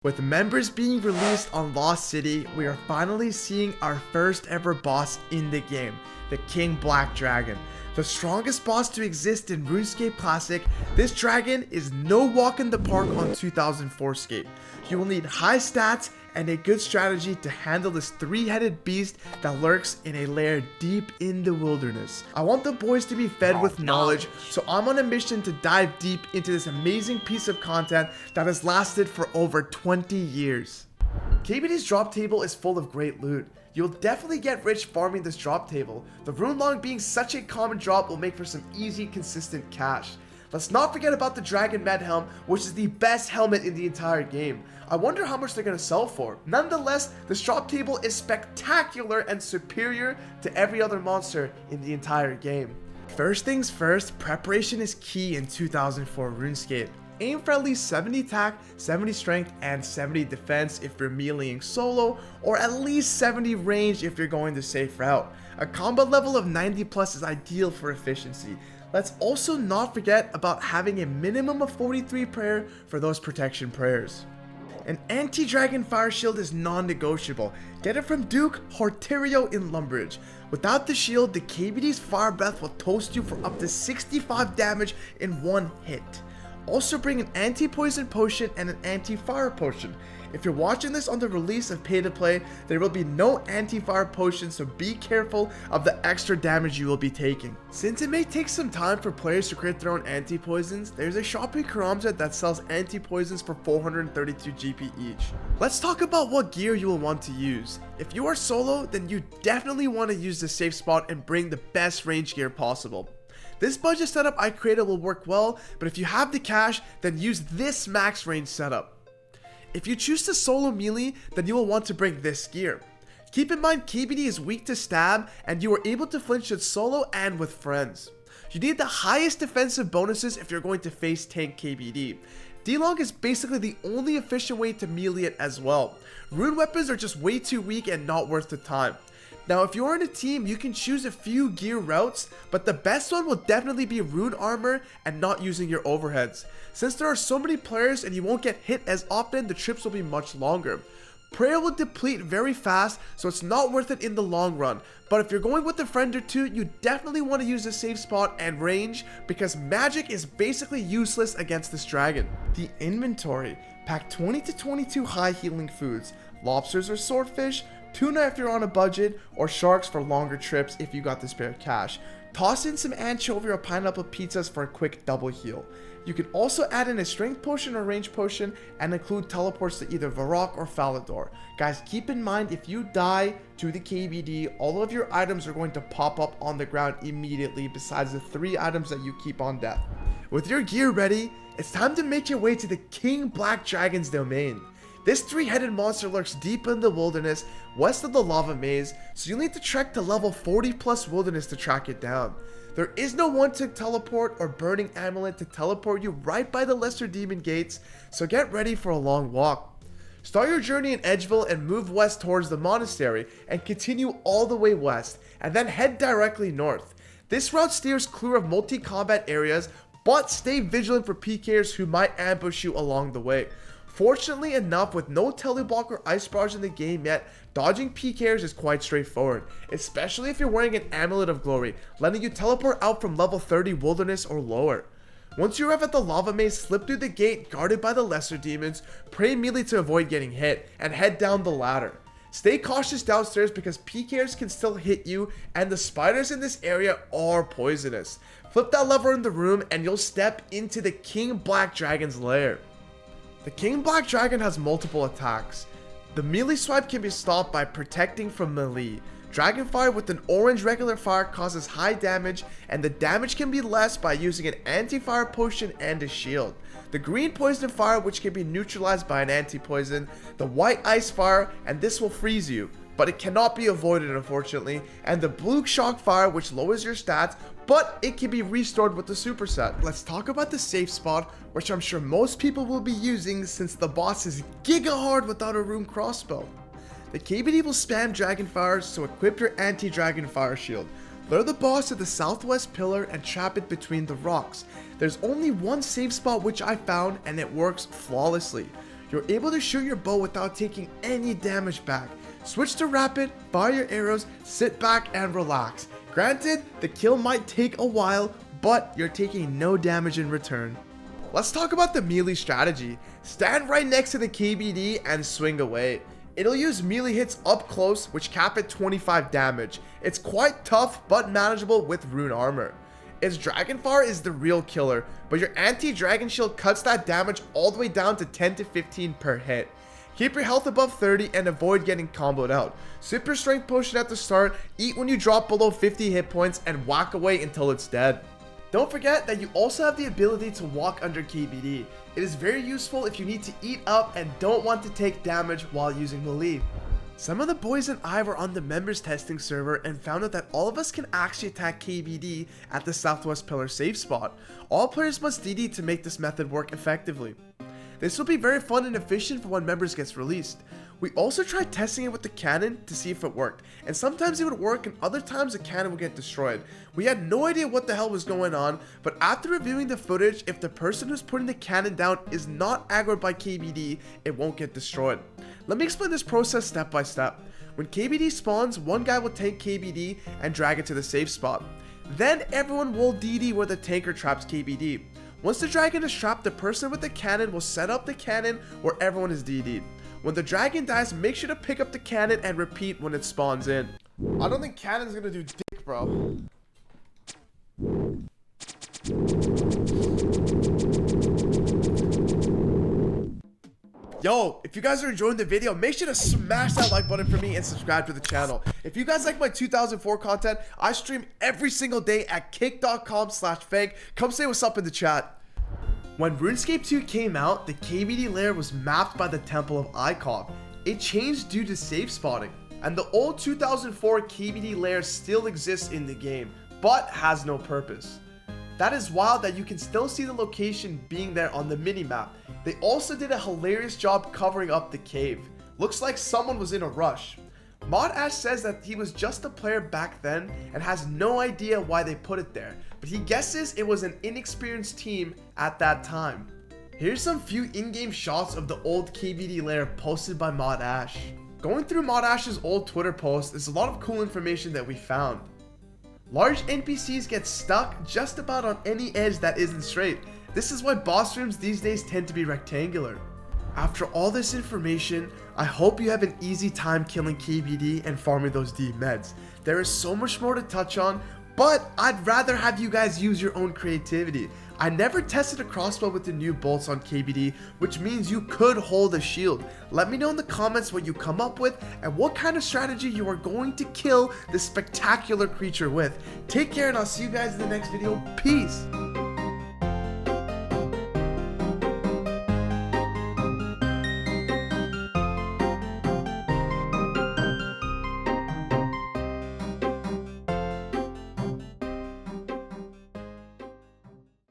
With members being released on Lost City, we are finally seeing our first ever boss in the game, the King Black Dragon. The strongest boss to exist in RuneScape Classic, this dragon is no walk in the park on 2004Scape. You will need high stats and a good strategy to handle this three-headed beast that lurks in a lair deep in the wilderness. I want the boys to be fed with knowledge, so I'm on a mission to dive deep into this amazing piece of content that has lasted for over 20 years. KBD's drop table is full of great loot. You'll definitely get rich farming this drop table. The rune log being such a common drop will make for some easy, consistent cash. Let's not forget about the Dragon Med Helm, which is the best helmet in the entire game. I wonder how much they're going to sell for. Nonetheless, this drop table is spectacular and superior to every other monster in the entire game. First things first, preparation is key in 2004 RuneScape. Aim for at least 70 attack, 70 strength, and 70 defense if you're meleeing solo, or at least 70 range if you're going the safe route. A combat level of 90 plus is ideal for efficiency. Let's also not forget about having a minimum of 43 prayer for those protection prayers. An anti-Dragonfire shield is non-negotiable. Get it from Duke Horterio in Lumbridge. Without the shield, the KBD's Fire Breath will toast you for up to 65 damage in one hit. Also bring an anti-poison potion and an anti-fire potion. If you're watching this on the release of pay to play, there will be no anti-fire potions, so be careful of the extra damage you will be taking. Since it may take some time for players to create their own anti-poisons, there's a shop in Karamza that sells anti-poisons for 432 GP each. Let's talk about what gear you will want to use. If you are solo, then you definitely want to use the Safespot and bring the best range gear possible. This budget setup I created will work well, but if you have the cash, then use this max range setup. If you choose to solo melee, then you will want to bring this gear. Keep in mind KBD is weak to stab, and you are able to flinch it solo and with friends. You need the highest defensive bonuses if you're going to face tank KBD. D-Long is basically the only efficient way to melee it as well. Rune weapons are just way too weak and not worth the time. Now, if you're in a team, you can choose a few gear routes, but the best one will definitely be rune armor and not using your overheads. Since there are so many players and you won't get hit as often, the trips will be much longer. Prayer will deplete very fast, so it's not worth it in the long run. But if you're going with a friend or two, you definitely want to use the safe spot and range, because magic is basically useless against this dragon. The inventory. Pack 20 to 22 high healing foods, lobsters or swordfish, tuna if you're on a budget, or sharks for longer trips if you got the spare cash. Toss in some anchovy or pineapple pizzas for a quick double heal. You can also add in a strength potion or range potion and include teleports to either Varrock or Falador. Guys, keep in mind, if you die to the KBD, all of your items are going to pop up on the ground immediately, besides the 3 items that you keep on death. With your gear ready, it's time to make your way to the King Black Dragon's domain. This 3-headed monster lurks deep in the wilderness, west of the lava maze, so you'll need to trek to level 40 plus wilderness to track it down. There is no one-tick teleport or burning amulet to teleport you right by the lesser demon gates, so get ready for a long walk. Start your journey in Edgeville and move west towards the monastery, and continue all the way west, and then head directly north. This route steers clear of multi-combat areas, but stay vigilant for PKers who might ambush you along the way. Fortunately enough, with no teleblock or ice barrage in the game yet, dodging PKers is quite straightforward, especially if you're wearing an Amulet of Glory, letting you teleport out from level 30 wilderness or lower. Once you arrive at the lava maze, slip through the gate guarded by the lesser demons, pray melee to avoid getting hit, and head down the ladder. Stay cautious downstairs because PKers can still hit you, and the spiders in this area are poisonous. Flip that lever in the room and you'll step into the King Black Dragon's lair. The King Black Dragon has multiple attacks. The melee swipe can be stopped by protecting from melee. Dragonfire with an orange regular fire causes high damage, and the damage can be less by using an anti-fire potion and a shield. The green poison fire, which can be neutralized by an anti-poison. The white ice fire, and this will freeze you, but it cannot be avoided unfortunately. And the blue shock fire, which lowers your stats, but it can be restored with the superset. Let's talk about the safe spot, which I'm sure most people will be using since the boss is giga hard without a rune crossbow. The KBD will spam Dragonfire, so equip your anti-Dragonfire shield. Lure the boss to the southwest pillar and trap it between the rocks. There's only one safe spot which I found, and it works flawlessly. You're able to shoot your bow without taking any damage back. Switch to rapid, fire your arrows, sit back and relax. Granted, the kill might take a while, but you're taking no damage in return. Let's talk about the melee strategy. Stand right next to the KBD and swing away. It'll use melee hits up close, which cap at 25 damage. It's quite tough, but manageable with rune armor. Its Dragonfire is the real killer, but your anti-dragon shield cuts that damage all the way down to 10 to 15 per hit. Keep your health above 30 and avoid getting comboed out. Sip your strength potion at the start, eat when you drop below 50 hit points, and whack away until it's dead. Don't forget that you also have the ability to walk under KBD. It is very useful if you need to eat up and don't want to take damage while using melee. Some of the boys and I were on the members testing server and found out that all of us can actually attack KBD at the southwest pillar safe spot. All players must DD to make this method work effectively. This will be very fun and efficient for when members gets released. We also tried testing it with the cannon to see if it worked, and sometimes it would work and other times the cannon would get destroyed. We had no idea what the hell was going on, but after reviewing the footage, if the person who's putting the cannon down is not aggroed by KBD, it won't get destroyed. Let me explain this process step by step. When KBD spawns, one guy will tank KBD and drag it to the safe spot. Then everyone will DD where the tanker traps KBD. Once the dragon is trapped, the person with the cannon will set up the cannon where everyone is DD'd. When the dragon dies, make sure to pick up the cannon and repeat when it spawns in. I don't think cannon's gonna do dick, bro. Yo, if you guys are enjoying the video, make sure to smash that like button for me and subscribe to the channel. If you guys like my 2004 content, I stream every single day at kick.com/fang. Come say what's up in the chat. When RuneScape 2 came out, the KBD lair was mapped by the Temple of Icon. It changed due to safe spotting, and the old 2004 KBD lair still exists in the game, but has no purpose. That is wild that you can still see the location being there on the minimap. They also did a hilarious job covering up the cave. Looks like someone was in a rush. Mod Ash says that he was just a player back then and has no idea why they put it there, but he guesses it was an inexperienced team at that time. Here's some few in-game shots of the old KBD lair posted by Mod Ash. Going through Mod Ash's old Twitter post, there's a lot of cool information that we found. Large NPCs get stuck just about on any edge that isn't straight. This is why boss rooms these days tend to be rectangular. After all this information, I hope you have an easy time killing KBD and farming those deep meds. There is so much more to touch on, but I'd rather have you guys use your own creativity. I never tested a crossbow with the new bolts on KBD, which means you could hold a shield. Let me know in the comments what you come up with and what kind of strategy you are going to kill this spectacular creature with. Take care and I'll see you guys in the next video. Peace!